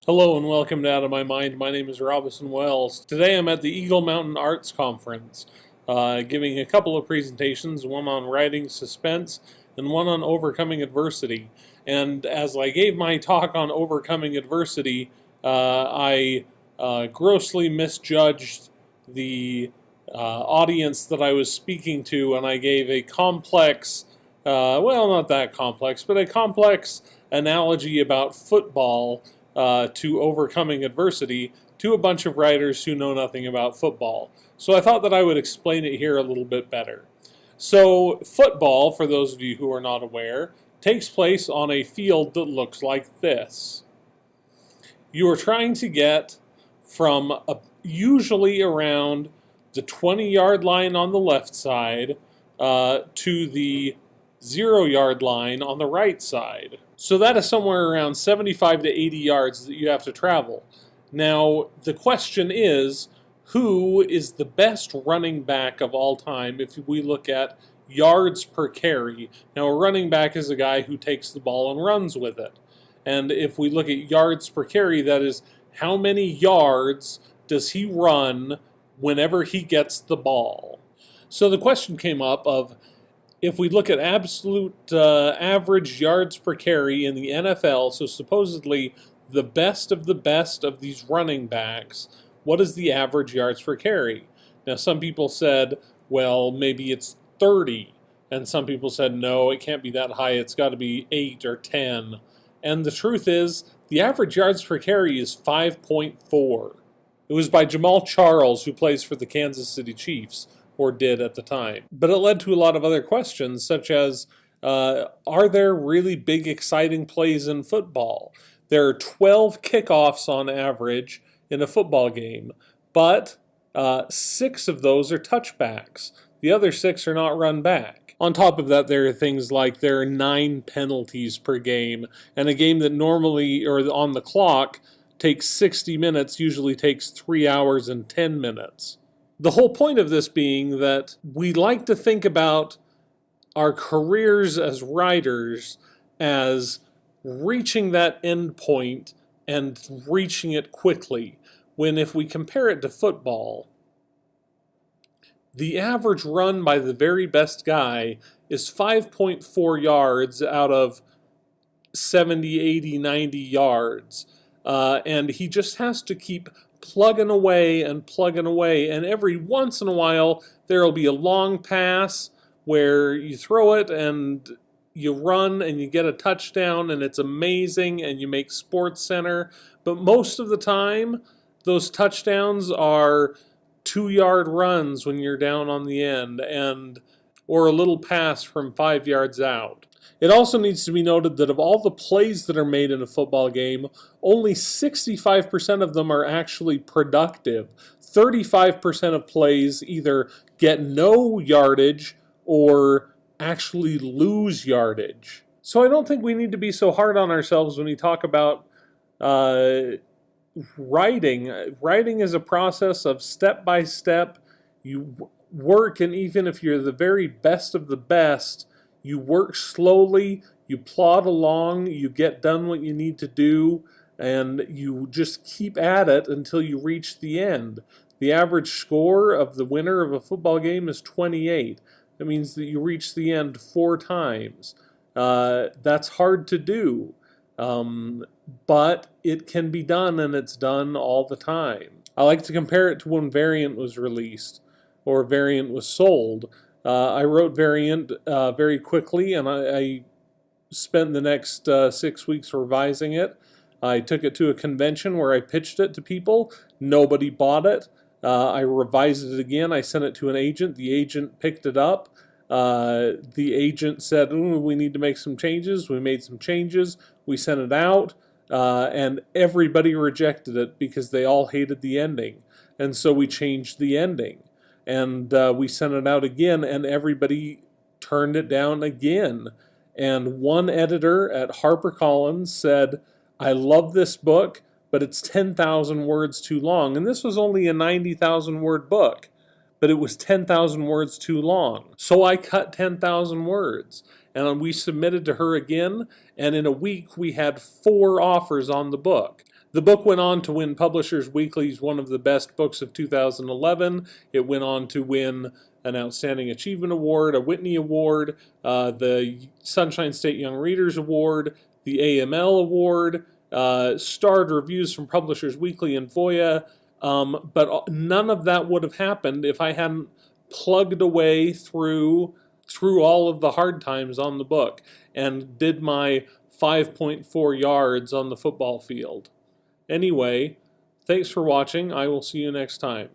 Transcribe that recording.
Hello and welcome to Out of My Mind. My name is Robison Wells. Today I'm at the Eagle Mountain Arts Conference, giving a couple of presentations, one on writing suspense and one on overcoming adversity. And as I gave my talk on overcoming adversity, I grossly misjudged the audience that I was speaking to, and I gave a complex, well, not that complex, but a complex analogy about football to overcoming adversity to a bunch of writers who know nothing about football. So I thought that I would explain it here a little bit better. So football, for those of you who are not aware, takes place on a field that looks like this. You are trying to get from usually around the 20-yard line on the left side to the 0-yard line on the right side. So that is somewhere around 75 to 80 yards that you have to travel. Now, the question is, who is the best running back of all time if we look at yards per carry? Now, a running back is a guy who takes the ball and runs with it. And if we look at yards per carry, that is how many yards does he run whenever he gets the ball? So the question came up of, if we look at absolute average yards per carry in the NFL, so supposedly the best of these running backs, what is the average yards per carry? Now, some people said, well, maybe it's 30. And some people said, no, it can't be that high. It's got to be 8 or 10. And the truth is, the average yards per carry is 5.4. It was by Jamaal Charles, who plays for the Kansas City Chiefs, or did at the time. But it led to a lot of other questions, such as, are there really big, exciting plays in football? There are 12 kickoffs on average in a football game, but 6 of those are touchbacks. The other 6 are not run back. On top of that, there are things like there are 9 penalties per game, and a game that normally, or on the clock, takes 60 minutes usually takes 3 hours and 10 minutes. The whole point of this being that we like to think about our careers as writers as reaching that end point and reaching it quickly, when if we compare it to football, the average run by the very best guy is 5.4 yards out of 70, 80, 90 yards. And he just has to keep plugging away, and every once in a while there will be a long pass where you throw it and you run and you get a touchdown and it's amazing and you make Sports Center. But most of the time, those touchdowns are 2-yard runs when you're down on the end, or a little pass from 5 yards out. It also needs to be noted that of all the plays that are made in a football game, only 65% of them are actually productive. 35% of plays either get no yardage or actually lose yardage. So I don't think we need to be so hard on ourselves when we talk about writing. Writing is a process of step by step. You work, and even if you're the very best of the best, you work slowly, you plod along, you get done what you need to do, and you just keep at it until you reach the end. The average score of the winner of a football game is 28. That means that you reach the end 4 times. That's hard to do, but it can be done, and it's done all the time. I like to compare it to when Variant was released, or Variant was sold. I wrote Variant very quickly, and I spent the next 6 weeks revising it. I took it to a convention where I pitched it to people. Nobody bought it. I revised it again. I sent it to an agent. The agent picked it up. The agent said, we need to make some changes. We made some changes. We sent it out, and everybody rejected it because they all hated the ending. And so we changed the ending. And we sent it out again, and everybody turned it down again. And one editor at HarperCollins said, I love this book, but it's 10,000 words too long. And this was only a 90,000 word book, but it was 10,000 words too long. So I cut 10,000 words. and we submitted to her again, and in a week we had 4 offers on the book. The book went on to win Publishers Weekly's one of the best books of 2011. It went on to win an Outstanding Achievement Award, a Whitney Award, the Sunshine State Young Readers Award, the AML Award, starred reviews from Publishers Weekly and Voya, but none of that would have happened if I hadn't plugged away through all of the hard times on the book and did my 5.4 yards on the football field. Anyway, thanks for watching. I will see you next time.